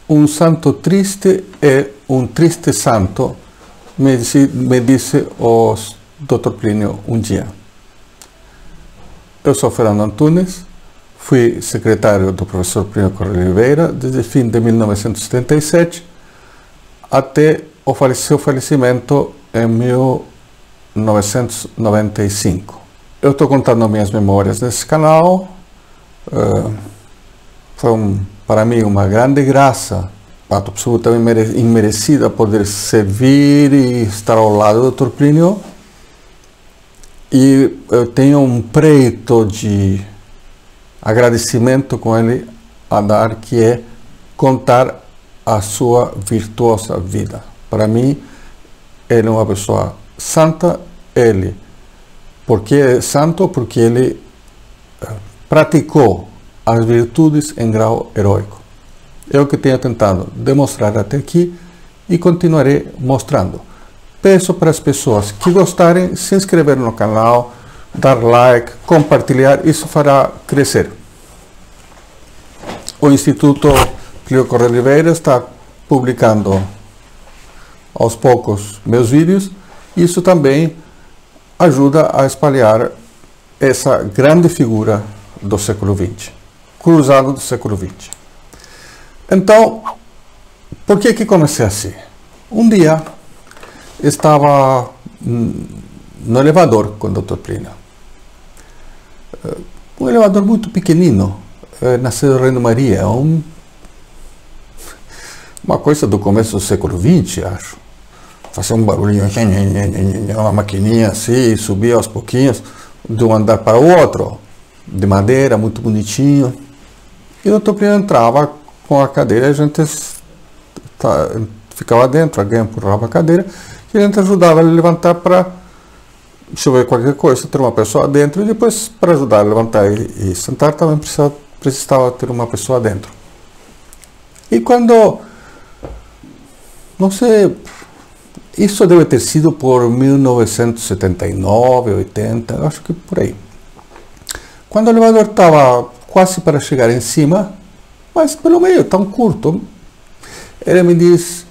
um santo triste é um triste santo, me disse o Dr. Plínio um dia. Eu sou Fernando Antunes, fui secretário do professor Plínio Correia de Oliveira desde o fim de 1977 até o seu falecimento em 1995. Eu estou contando minhas memórias nesse canal. Foi para mim uma grande graça, absolutamente imerecida, poder servir e estar ao lado do Dr. Plínio. E eu tenho um preito de agradecimento com ele a dar, que é contar a sua virtuosa vida. Para mim, ele é uma pessoa santa. Ele, porque é santo? Porque ele praticou as virtudes em grau heróico. É o que tenho tentado demonstrar até aqui e continuarei mostrando. Peço para as pessoas que gostarem se inscrever no canal, dar like, compartilhar, isso fará crescer. O Instituto Plínio Correia de Oliveira está publicando aos poucos meus vídeos. Isso também ajuda a espalhar essa grande figura do século XX, cruzado do século XX. Então, por que comecei assim? Um dia, estava no elevador com o Dr. Plínio. Um elevador muito pequenino, na sede Reino Maria, uma coisa do começo do século XX, acho. Fazia um barulhinho, uma maquininha assim, subia aos pouquinhos, de um andar para o outro, de madeira, muito bonitinho. E o Dr. Plínio entrava com a cadeira, a gente ficava dentro, alguém empurrava a cadeira, e a gente ajudava ele a levantar para chover qualquer coisa, ter uma pessoa dentro, e depois, para ajudar a levantar e sentar, também precisava ter uma pessoa dentro. E quando, não sei, isso deve ter sido por 1979, 80, acho que por aí. Quando o elevador estava quase para chegar em cima, mas pelo meio, tão curto, ele me diz: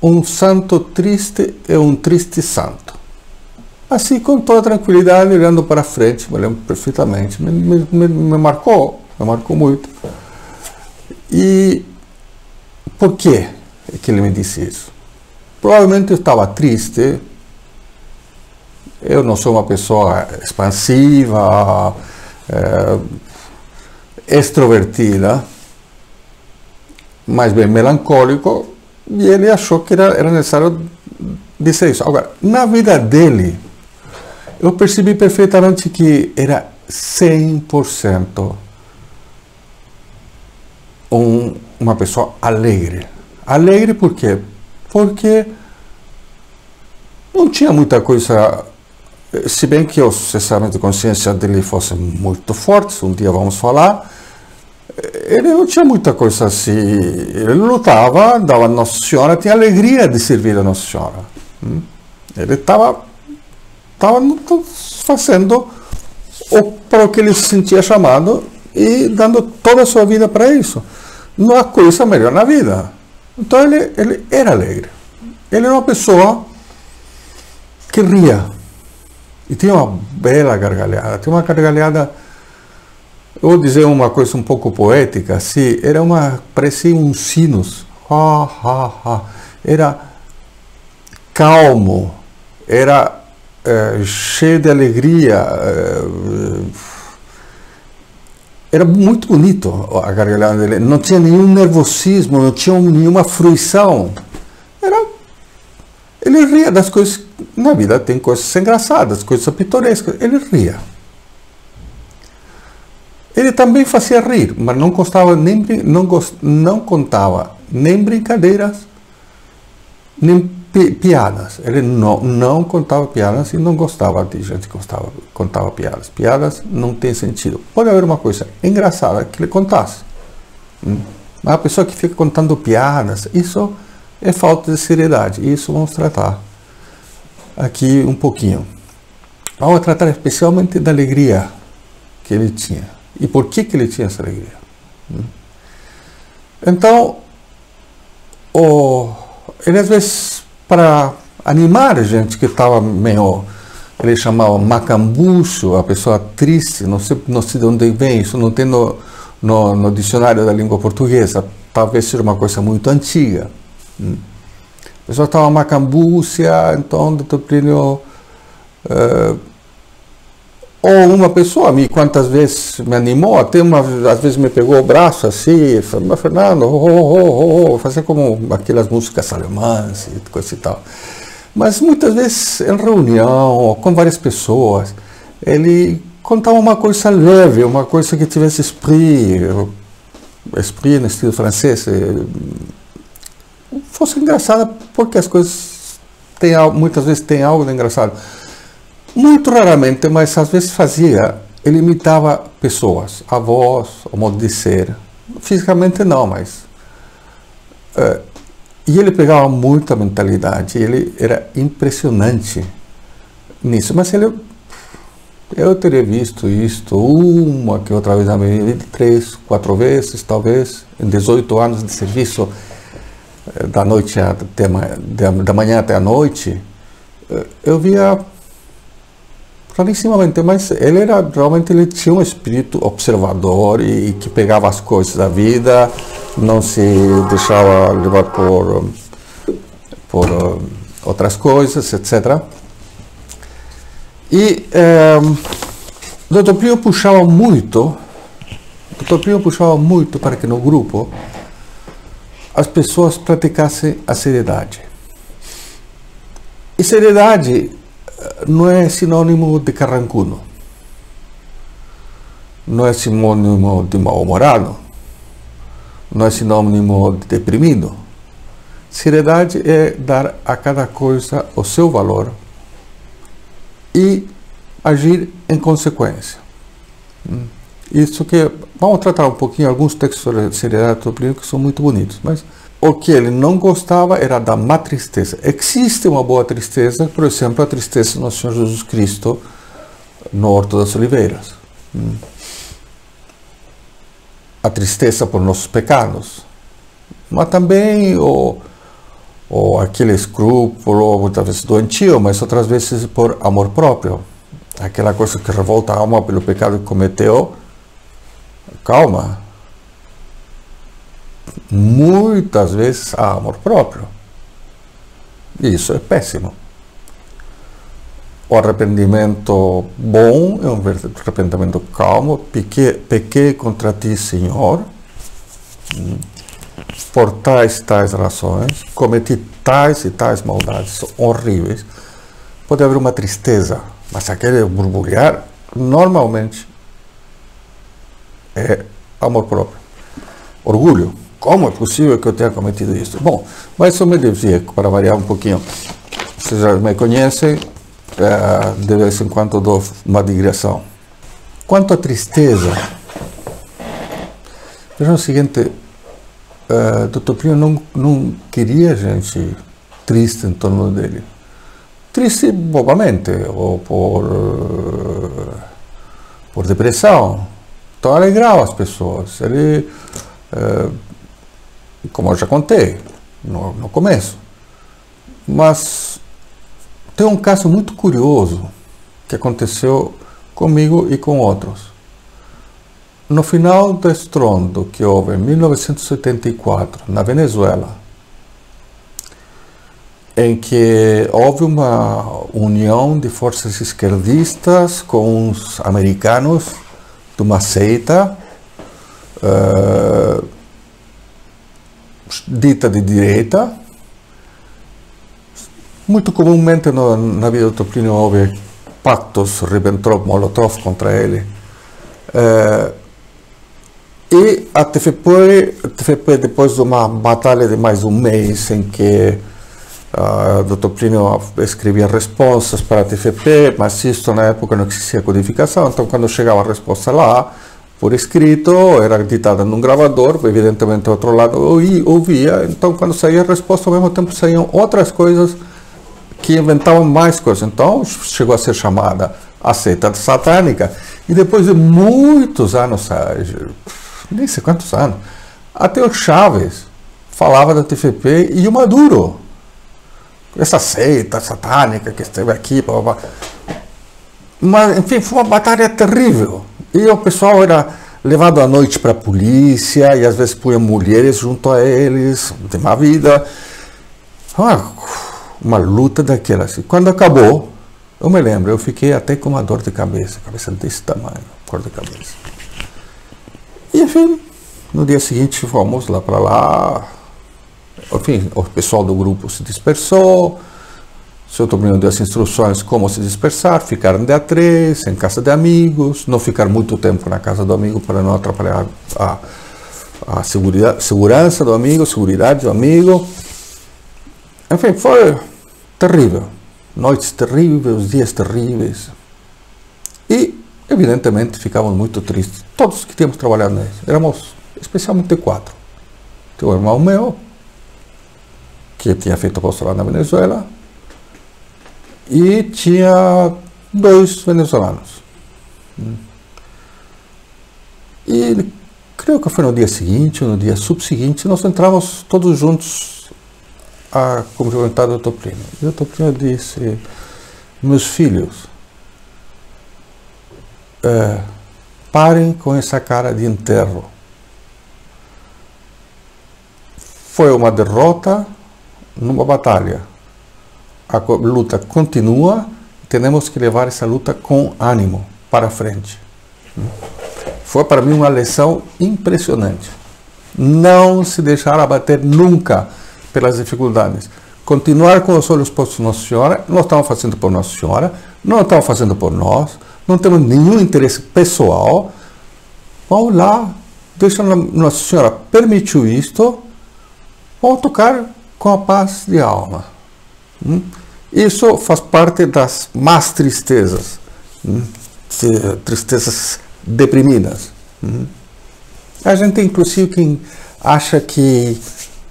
um santo triste é um triste santo. Assim, com toda tranquilidade, olhando para frente, me lembro perfeitamente, me marcou muito. E por que ele me disse isso? Provavelmente eu estava triste. Eu não sou uma pessoa expansiva, extrovertida, mas bem melancólico, e ele achou que era necessário dizer isso. Agora, na vida dele, eu percebi perfeitamente que era 100% uma pessoa alegre. Alegre por quê? Porque não tinha muita coisa, se bem que os exames de consciência dele fossem muito fortes, um dia vamos falar, ele não tinha muita coisa assim. Ele lutava, dava a Nossa Senhora, tinha alegria de servir a Nossa Senhora. Ele estava fazendo para o que ele se sentia chamado e dando toda a sua vida para isso. Não há coisa melhor na vida. Então ele era alegre. Ele era uma pessoa que ria. E tinha uma bela gargalhada. Tinha uma gargalhada, eu vou dizer uma coisa um pouco poética, assim, parecia uns sinos. Era calmo, era cheio de alegria. Era muito bonito a gargalhada dele. Não tinha nenhum nervosismo, não tinha nenhuma fruição. Ele ria das coisas. Na vida tem coisas engraçadas, coisas pitorescas. Ele ria. Ele também fazia rir, mas não contava nem brincadeiras, nem piadas. Ele não contava piadas e não gostava de gente que contava piadas. Piadas não tem sentido. Pode haver uma coisa engraçada que ele contasse. Mas a pessoa que fica contando piadas, isso é falta de seriedade. Isso vamos tratar aqui um pouquinho. Vamos tratar especialmente da alegria que ele tinha. E por que ele tinha essa alegria? Então, ele às vezes, para animar a gente que estava meio, ele chamava macambucho, a pessoa triste, não sei de onde vem, isso não tem no dicionário da língua portuguesa, talvez seja uma coisa muito antiga. A pessoa estava macambúcia, então o Dr. Plínio, ou uma pessoa, quantas vezes me animou, até às vezes me pegou o braço assim, e falou, Fernando, fazer como aquelas músicas alemãs e coisa e tal. Mas muitas vezes em reunião, com várias pessoas, ele contava uma coisa leve, uma coisa que tivesse esprit no estilo francês, fosse engraçada, porque as coisas muitas vezes tem algo de engraçado. Muito raramente, mas às vezes ele imitava pessoas, a voz, o modo de ser. Fisicamente não, mas... e ele pegava muita mentalidade, ele era impressionante nisso. Mas eu teria visto isto uma que outra vez na minha vida, 3, 4 vezes, talvez, em 18 anos de serviço, da manhã até a noite, eu via clarissimamente, mas ele tinha um espírito observador e que pegava as coisas da vida, não se deixava levar por outras coisas, etc. E o Dr. Plínio puxava muito para que no grupo as pessoas praticassem a seriedade. E seriedade não é sinônimo de carrancudo, não é sinônimo de mal-humorado, não é sinônimo de deprimido. Seriedade é dar a cada coisa o seu valor e agir em consequência. Isso que vamos tratar um pouquinho alguns textos sobre seriedade do Plínio que são muito bonitos, mas o que ele não gostava era da má tristeza. Existe uma boa tristeza, por exemplo, a tristeza do nosso Senhor Jesus Cristo no Horto das Oliveiras. A tristeza por nossos pecados, mas também aquele escrúpulo, muitas vezes doentio, mas outras vezes por amor próprio. Aquela coisa que revolta a alma pelo pecado que cometeu. Calma. Muitas vezes há amor próprio. E isso é péssimo. O arrependimento bom é um arrependimento calmo. Pequei contra ti, Senhor, por tais razões, cometi tais e tais maldades horríveis. Pode haver uma tristeza, mas aquele borbulhar, normalmente, é amor próprio. Orgulho. Como é possível que eu tenha cometido isso? Bom, mas eu me desvio para variar um pouquinho. Vocês já me conhecem, de vez em quando dou uma digressão. Quanto à tristeza, veja o seguinte, Dr. Plínio não queria gente triste em torno dele. Triste bobamente, ou por depressão. Então alegrava as pessoas. Ele, como eu já contei no começo. Mas tem um caso muito curioso que aconteceu comigo e com outros. No final do estrondo que houve em 1974, na Venezuela, em que houve uma união de forças esquerdistas com os americanos de uma seita dita de direita. Muito comumente na vida do Plínio houve pactos Ribbentrop-Molotov contra ele. E a TVP, depois de uma batalha de mais um mês em que o Dr. Plínio escrevia respostas para a TVP, mas isso na época não existia codificação, então quando chegava a resposta lá, por escrito, era ditada num gravador, evidentemente do outro lado ouvia, então quando saía a resposta, ao mesmo tempo saíam outras coisas que inventavam mais coisas. Então chegou a ser chamada a seita satânica, e depois de muitos anos, nem sei quantos anos, Até o Chaves falava da TVP e o Maduro. Essa seita satânica que esteve aqui. Blá, blá. Mas, enfim, foi uma batalha terrível. E o pessoal era levado à noite para a polícia e às vezes punha mulheres junto a eles, de má vida. Uma luta daquelas. E quando acabou, eu me lembro, eu fiquei até com uma dor de cabeça desse tamanho, cor de cabeça. E, enfim, no dia seguinte fomos lá para lá. Enfim, o pessoal do grupo se dispersou. O seu Toprino deu as instruções como se dispersar, ficar de a três, em casa de amigos, não ficar muito tempo na casa do amigo para não atrapalhar a segurança do amigo, seguridade do amigo. Enfim, foi terrível. Noites terríveis, dias terríveis. E, evidentemente, ficávamos muito tristes. Todos que tínhamos trabalhado nisso. Éramos especialmente 4. Tinha um irmão meu, que tinha feito apostolado na Venezuela, e tinha 2 venezuelanos. E creio que foi no dia seguinte, ou no dia subseguinte, nós entramos todos juntos a cumprimentar o Dr. Plínio. E o Dr. Plínio disse: meus filhos, parem com essa cara de enterro. Foi uma derrota numa batalha. A luta continua, temos que levar essa luta com ânimo para frente. Foi para mim uma lição impressionante. Não se deixar abater nunca pelas dificuldades. Continuar com os olhos postos na Nossa Senhora. Nós estamos fazendo por Nossa Senhora, não estamos fazendo por nós, não temos nenhum interesse pessoal. Vamos lá, deixa Nossa Senhora permitiu isto, vamos tocar com a paz de alma. Isso faz parte das más tristezas, tristezas deprimidas. A gente, inclusive, quem acha que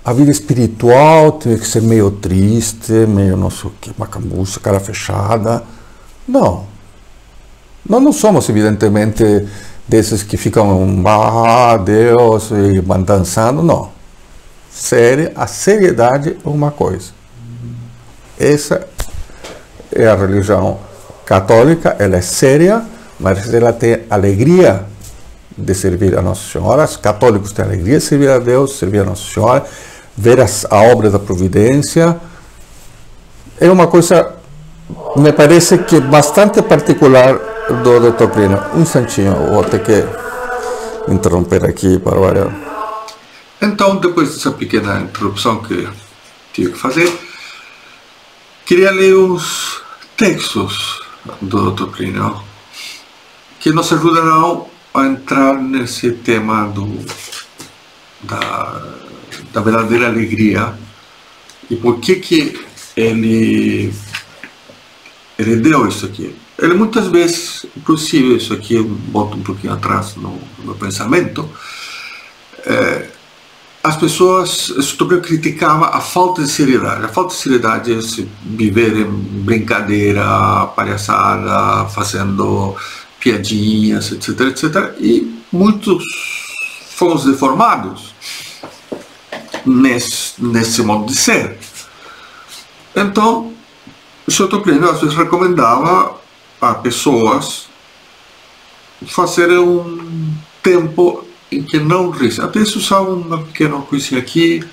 a vida espiritual tem que ser meio triste, meio macambucha, cara fechada. Não. Nós não somos, evidentemente, desses que ficam, Deus, e vão dançando, não. A seriedade é uma coisa. Essa é a religião católica, ela é séria, mas ela tem alegria de servir a Nossa Senhora. Os católicos têm alegria de servir a Deus, servir a Nossa Senhora, ver a obra da providência. É uma coisa, me parece que bastante particular do Dr. Plínio. Um instantinho, vou ter que interromper aqui para variar. Então, depois dessa pequena introdução que tive que fazer, queria ler os textos do Dr. Plínio que nos ajudarão a entrar nesse tema da verdadeira alegria e por que ele deu isso aqui. Ele muitas vezes, inclusive isso aqui eu boto um pouquinho atrás no meu pensamento, as pessoas, eu criticava a falta de seriedade. A falta de seriedade é se viver em brincadeira, palhaçada, fazendo piadinhas, etc, etc. E muitos fomos deformados nesse modo de ser. Então, o Dr. Plínio às vezes recomendava a pessoas fazerem um tempo em que não rissem. Até isso usava uma pequena coisinha aqui,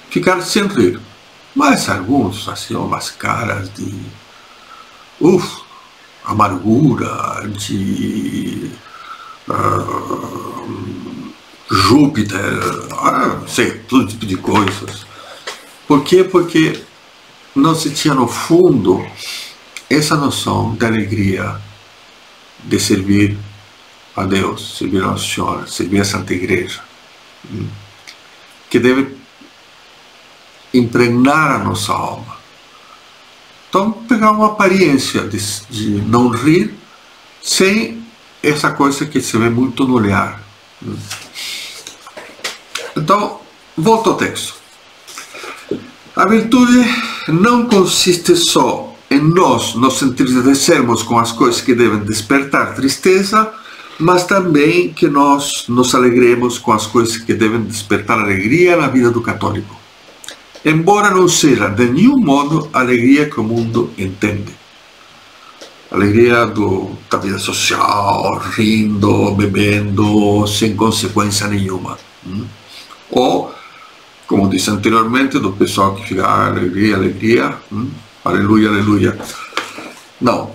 ficar sem rir. Mas alguns faziam umas caras de amargura, de Júpiter, sei, todo tipo de coisas. Por quê? Porque não se tinha no fundo essa noção da alegria de servir a Deus, servir a Nossa Senhora, servir a Santa Igreja, que deve impregnar a nossa alma. Então, pegar uma aparência de não rir, sem essa coisa que se vê muito no olhar. Então, volto ao texto. A virtude não consiste só em nós nos entristecermos com as coisas que devem despertar tristeza, mas também que nós nos alegremos com as coisas que devem despertar alegria na vida do católico, embora não seja de nenhum modo a alegria que o mundo entende. Alegria da vida social, rindo, bebendo, sem consequência nenhuma. Ou, como disse anteriormente, do pessoal que fica alegria, alegria, aleluia, aleluia. Não.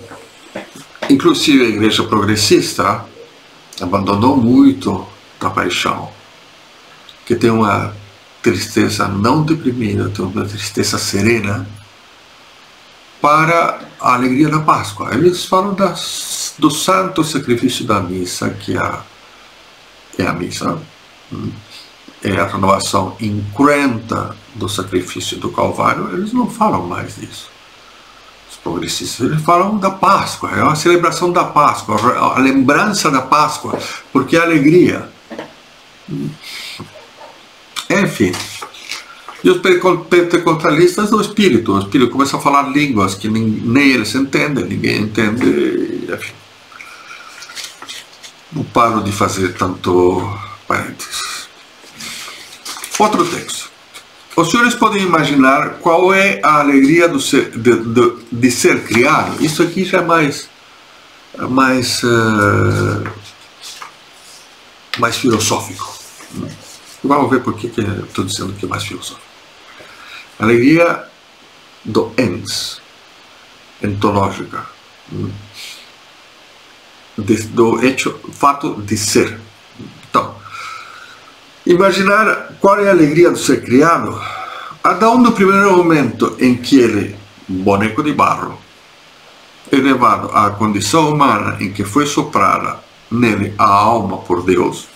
Inclusive a igreja progressista abandonou muito da paixão, que tem uma tristeza não deprimida, tem uma tristeza serena, para a alegria da Páscoa. Eles falam do santo sacrifício da missa, que é a missa, é a renovação incruenta do sacrifício do Calvário. Eles não falam mais disso. Os progressistas, eles falam da Páscoa, é uma celebração da Páscoa, a lembrança da Páscoa, porque é alegria. Enfim. E os pentecostalistas do Espírito. O Espírito começa a falar línguas que nem eles entendem, ninguém entende. Enfim. Não paro de fazer tanto parênteses. Outro texto. Os senhores podem imaginar qual é a alegria de ser criado? Isso aqui já é mais filosófico. Vamos ver por que eu estou dizendo que é mais filosófico. Alegria do ens, ontológica, do fato de ser. Então, imaginar qual é a alegria de ser criado. Adão, no primeiro momento em que ele, boneco de barro, é levado à condição humana em que foi soprada nele a alma por Deus,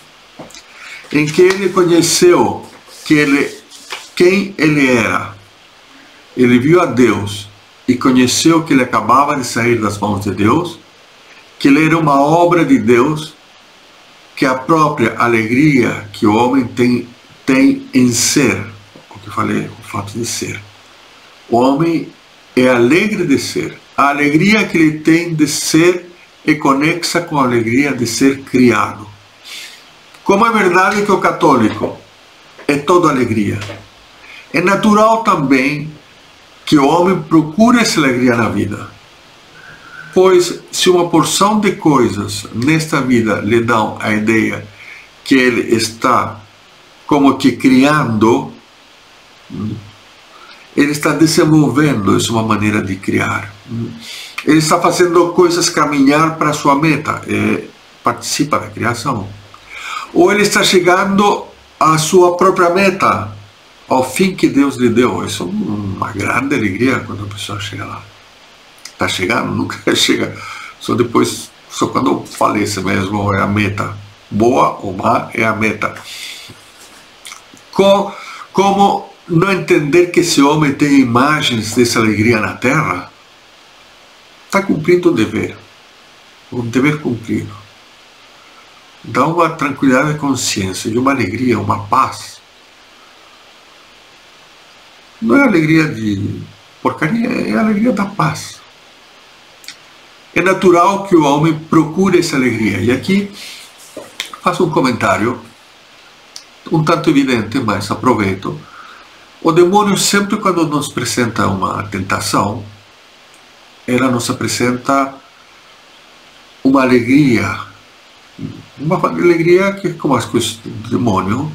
em que ele conheceu quem ele era, ele viu a Deus e conheceu que ele acabava de sair das mãos de Deus, que ele era uma obra de Deus, que a própria alegria que o homem tem em ser, o que eu falei, o fato de ser. O homem é alegre de ser. A alegria que ele tem de ser é conexa com a alegria de ser criado. Como é verdade que o católico é toda alegria, é natural também que o homem procure essa alegria na vida. Pois se uma porção de coisas nesta vida lhe dão a ideia que ele está como que criando, ele está desenvolvendo, isso é uma maneira de criar. Ele está fazendo coisas caminhar para a sua meta, participa da criação. Ou ele está chegando à sua própria meta, ao fim que Deus lhe deu. Isso é uma grande alegria quando a pessoa chega lá. Está chegando, nunca chega, só quando falece mesmo é a meta. Boa ou má é a meta. Como não entender que esse homem tem imagens dessa alegria na terra? Está cumprindo um dever cumprido. Dá uma tranquilidade de consciência, de uma alegria, uma paz. Não é alegria de porcaria, é a alegria da paz. É natural que o homem procure essa alegria. E aqui faço um comentário, um tanto evidente, mas aproveito. O demônio sempre quando nos apresenta uma tentação, ela nos apresenta uma alegria que é como as coisas do demônio,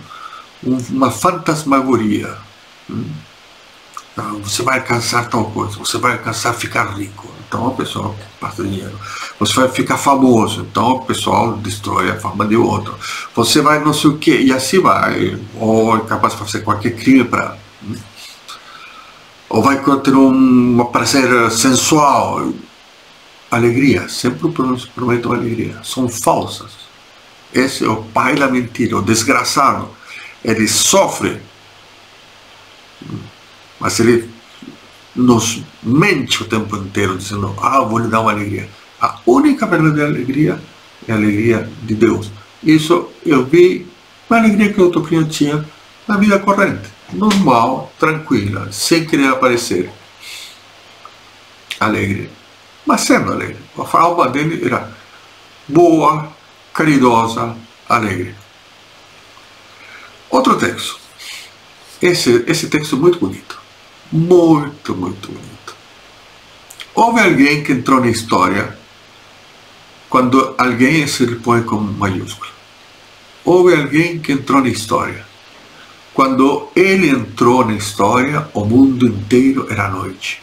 uma fantasmagoria. Você vai alcançar tal coisa, você vai alcançar ficar rico, então o pessoal passa dinheiro. Você vai ficar famoso, então o pessoal destrói a fama de outro. Você vai não sei o que, e assim vai. Ou é capaz de fazer qualquer crime para... Ou vai ter um prazer sensual. Alegria, sempre prometem alegria. São falsas. Esse é o pai da mentira, o desgraçado. Ele sofre, mas ele nos mente o tempo inteiro, dizendo, vou lhe dar uma alegria. A única verdadeira alegria é a alegria de Deus. Isso eu vi, uma alegria que o Toquinho tinha na vida corrente, normal, tranquila, sem querer aparecer. Alegre, mas sendo alegre. A alma dele era boa, caridosa, alegre. Outro texto. Esse texto é muito bonito. Muito, muito bonito. Houve alguém que entrou na história quando alguém se põe com maiúsculo. Houve alguém que entrou na história. Quando ele entrou na história, o mundo inteiro era noite.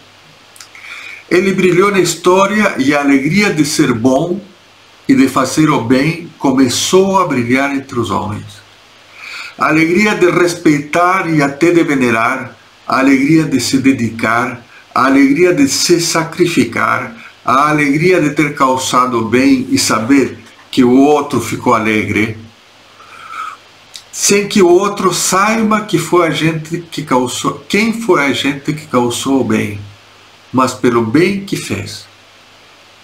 Ele brilhou na história e a alegria de ser bom e de fazer o bem começou a brilhar entre os homens. A alegria de respeitar e até de venerar, a alegria de se dedicar, a alegria de se sacrificar, a alegria de ter causado bem e saber que o outro ficou alegre, sem que o outro saiba que foi a gente que causou, quem foi a gente que causou o bem, mas pelo bem que fez.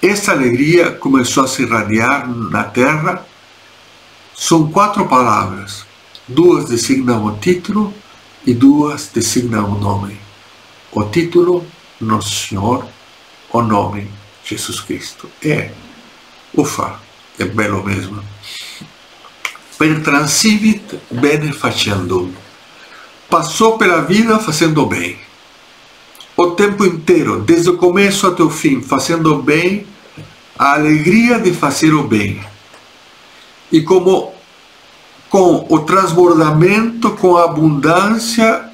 Essa alegria começou a se irradiar na terra. São 4 palavras. 2 designam o título e 2 designam o nome. O título, Nosso Senhor, o nome, Jesus Cristo. Ufa, é belo mesmo. Per transivit bene facendum. Passou pela vida fazendo bem. O tempo inteiro, desde o começo até o fim, fazendo bem, a alegria de fazer o bem. E com o transbordamento, com a abundância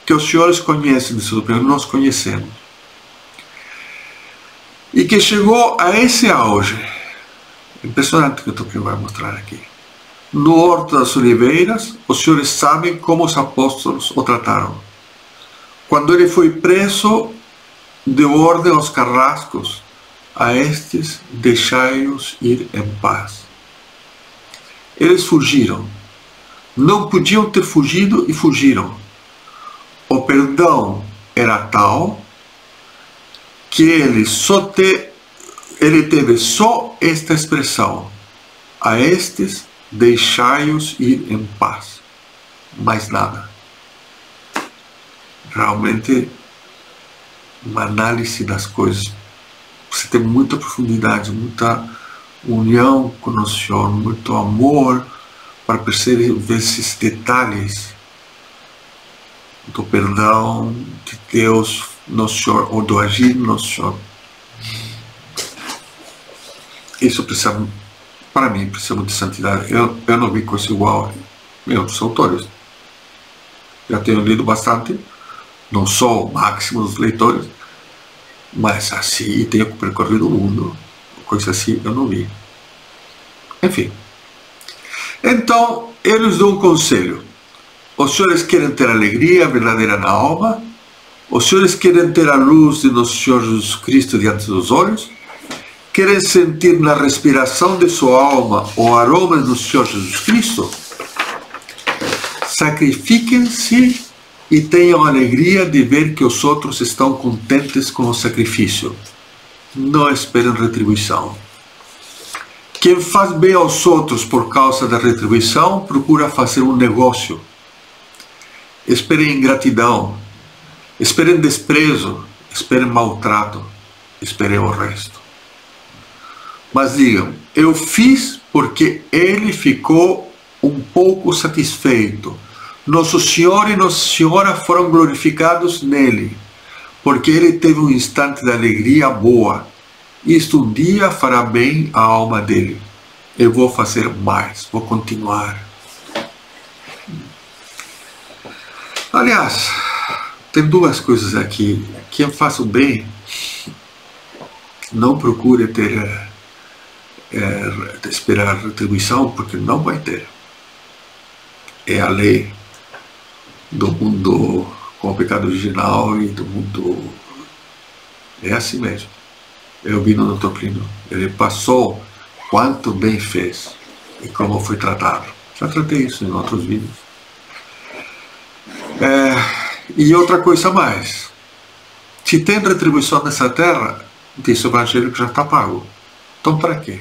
que os senhores conhecem, nós conhecemos. E que chegou a esse auge. Impressionante o que eu vou mostrar aqui. No Horto das Oliveiras, os senhores sabem como os apóstolos o trataram. Quando ele foi preso, deu ordem aos carrascos: a estes deixai-os ir em paz. Eles fugiram. Não podiam ter fugido e fugiram. O perdão era tal que ele teve só esta expressão: a estes deixai-os ir em paz. Mais nada. Realmente, uma análise das coisas. Você tem muita profundidade, muita união com o Senhor, muito amor para perceber esses detalhes do perdão de Deus no Senhor, ou do agir no Senhor. Isso precisa, para mim, precisa de santidade. Eu não vi coisa igual em outros autores. Já tenho lido bastante, não sou o máximo dos leitores, mas assim tenho percorrido o mundo, coisa assim eu não vi. Enfim. Então, eles dão um conselho. Os senhores querem ter alegria verdadeira na alma? Os senhores querem ter a luz de nosso Senhor Jesus Cristo diante dos olhos? Querem sentir na respiração de sua alma o aroma do Senhor Jesus Cristo? Sacrifiquem-se e tenham a alegria de ver que os outros estão contentes com o sacrifício. Não esperem retribuição. Quem faz bem aos outros por causa da retribuição procura fazer um negócio. Esperem ingratidão, esperem desprezo, esperem maltrato, esperem o resto. Mas digam: eu fiz porque ele ficou um pouco satisfeito. Nosso Senhor e Nossa Senhora foram glorificados nele, porque ele teve um instante de alegria boa. Isto um dia fará bem à alma dele. Eu vou fazer mais, vou continuar. Aliás, tem 2 coisas aqui. Quem faz o bem, não procure esperar retribuição, porque não vai ter. É a lei do mundo com o pecado original e do mundo. É assim mesmo. Eu vi no Dr. Plínio. Ele passou quanto bem fez e como foi tratado. Já tratei isso em outros vídeos. E outra coisa mais. Se tem retribuição nessa terra, diz o Evangelho que já está pago. Então para quê?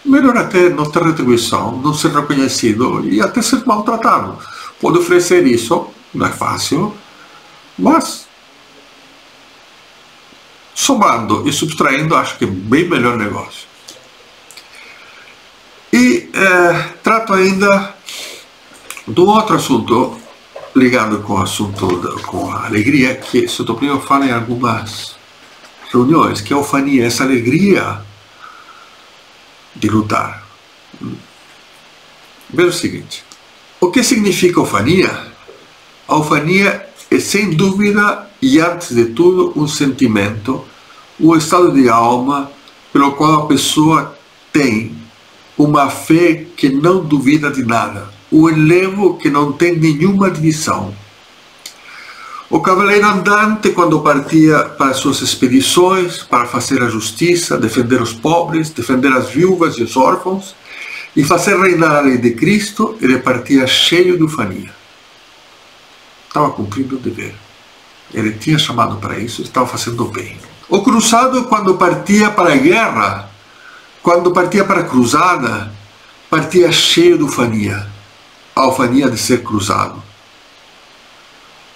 Melhor até não ter retribuição, não ser reconhecido e até ser maltratado. Pode oferecer isso, não é fácil, mas somando e subtraindo, acho que é bem melhor negócio. E trato ainda de um outro assunto ligado com o assunto com a alegria, que Santo Plínio fala em algumas reuniões, que é a ufania, essa alegria de lutar. Veja o seguinte, o que significa ufania? A ufania é, sem dúvida, e antes de tudo, um sentimento, um estado de alma pelo qual a pessoa tem uma fé que não duvida de nada, um elevo que não tem nenhuma divisão. O cavaleiro andante, quando partia para suas expedições, para fazer a justiça, defender os pobres, defender as viúvas e os órfãos, e fazer reinar a lei de Cristo, ele partia cheio de ufania. Estava cumprindo o dever. Ele tinha chamado para isso, estava fazendo bem. O cruzado, quando partia para a guerra, quando partia para a cruzada, partia cheio de ufania. A ufania de ser cruzado.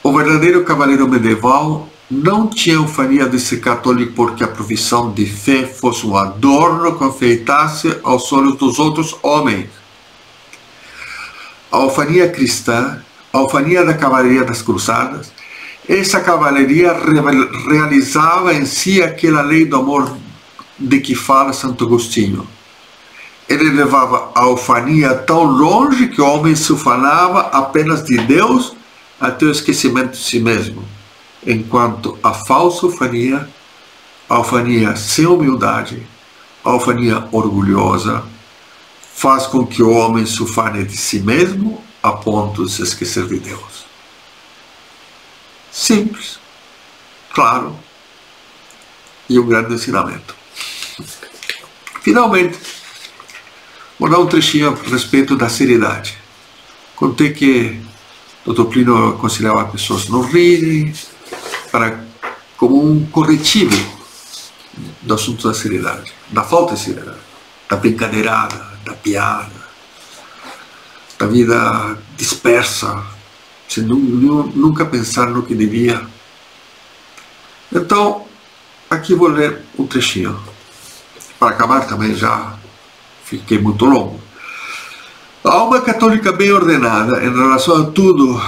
O verdadeiro cavaleiro medieval não tinha ufania de ser católico porque a profissão de fé fosse um adorno que enfeitasse aos olhos dos outros homens. A ufania cristã, a ufania da cavalaria das cruzadas, essa cavalaria realizava em si aquela lei do amor de que fala Santo Agostinho. Ele levava a ufania tão longe que o homem se ufanava apenas de Deus até o esquecimento de si mesmo, enquanto a falsa ufania, a ufania sem humildade, a ufania orgulhosa, faz com que o homem se ufane de si mesmo a ponto de se esquecer de Deus. Simples, claro, e um grande ensinamento. Finalmente, vou dar um trechinho a respeito da seriedade. Contei que o Dr. Plínio aconselhava as pessoas a não rirem, como um corretivo do assunto da seriedade, da falta de seriedade, da brincadeirada, da piada, da vida dispersa, sem nunca pensar no que devia. Então, aqui vou ler um trechinho. Para acabar também, já fiquei muito longo. A alma católica bem ordenada, em relação a tudo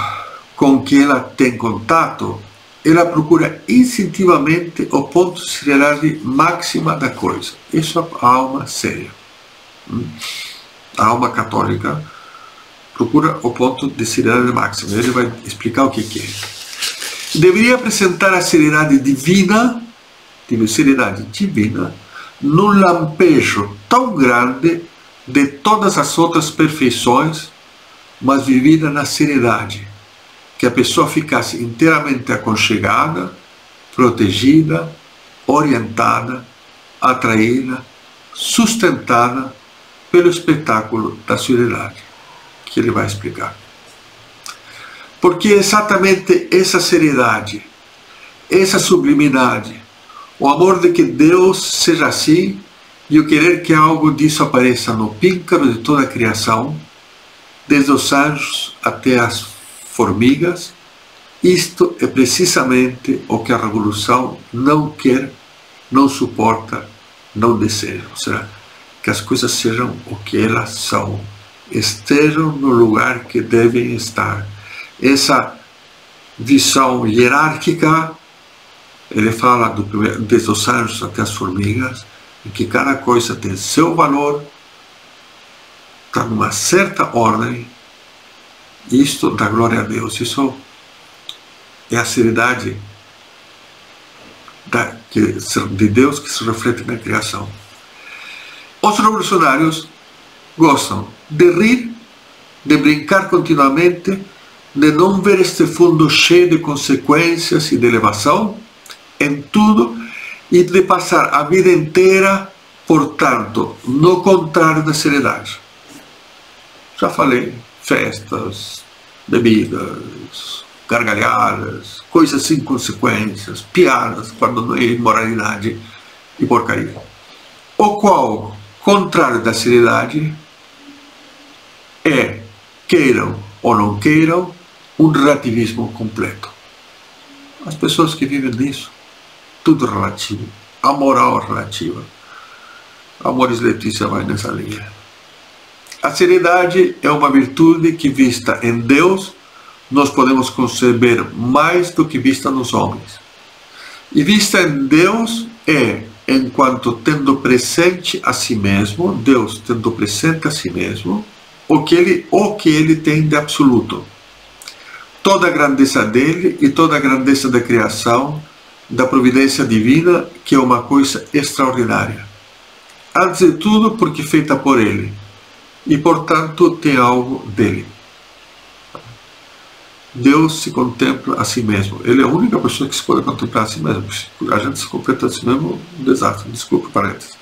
com que ela tem contato, ela procura instintivamente o ponto de seriedade máxima da coisa. Isso é a alma séria. A alma católica procura o ponto de seriedade máxima. Ele vai explicar o que é. Deveria apresentar a seriedade divina, num lampejo tão grande de todas as outras perfeições, mas vivida na seriedade, que a pessoa ficasse inteiramente aconchegada, protegida, orientada, atraída, sustentada pelo espetáculo da seriedade, que ele vai explicar. Porque exatamente essa seriedade, essa sublimidade, o amor de que Deus seja assim e o querer que algo disso apareça no píncaro de toda a criação, desde os anjos até as formigas, isto é precisamente o que a revolução não quer, não suporta, não deseja. Ou seja, que as coisas sejam o que elas são, estejam no lugar que devem estar. Essa visão hierárquica, ele fala desde os anjos até as formigas, em que cada coisa tem seu valor, está numa certa ordem. Isto dá glória a Deus. Isso é a seriedade de Deus que se reflete na criação. Os revolucionários gostam de rir, de brincar continuamente, de não ver este fundo cheio de consequências e de elevação em tudo, e de passar a vida inteira, portanto, no contrário da seriedade. Já falei, festas, bebidas, gargalhadas, coisas sem consequências, piadas, quando não é imoralidade e porcaria. O qual, contrário da seriedade, é, queiram ou não queiram, um relativismo completo. As pessoas que vivem nisso, tudo relativo, a moral relativa. Amores Letícia vai nessa linha. A seriedade é uma virtude que, vista em Deus, nós podemos conceber mais do que vista nos homens. E vista em Deus é, enquanto tendo presente a si mesmo, Deus tendo presente a si mesmo, o que ele tem de absoluto. Toda a grandeza dele e toda a grandeza da criação, da providência divina, que é uma coisa extraordinária. Antes de tudo, porque feita por ele. E, portanto, tem algo dele. Deus se contempla a si mesmo. Ele é a única pessoa que se pode contemplar a si mesmo. A gente se contempla a si mesmo, um desastre, desculpa, parênteses.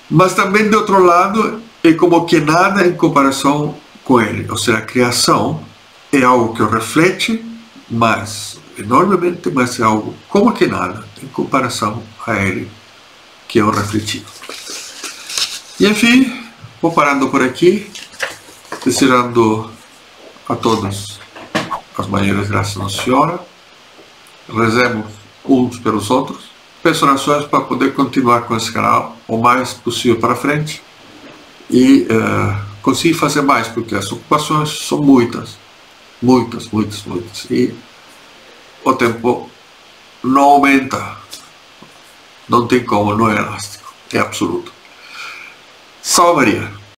Mas também, de outro lado, é como que nada em comparação com ele. Ou seja, a criação é algo que o reflete, mas, enormemente, mas é algo como que nada em comparação a ele, que é o refletido. E, enfim, vou parando por aqui, desejando a todos as maiores graças de Nossa Senhora. Rezemos uns pelos outros. Peço orações para poder continuar com esse canal o mais possível para frente e conseguir fazer mais, porque as ocupações são muitas. E o tempo não aumenta. Não tem como, não é elástico. É absoluto. Salve Maria!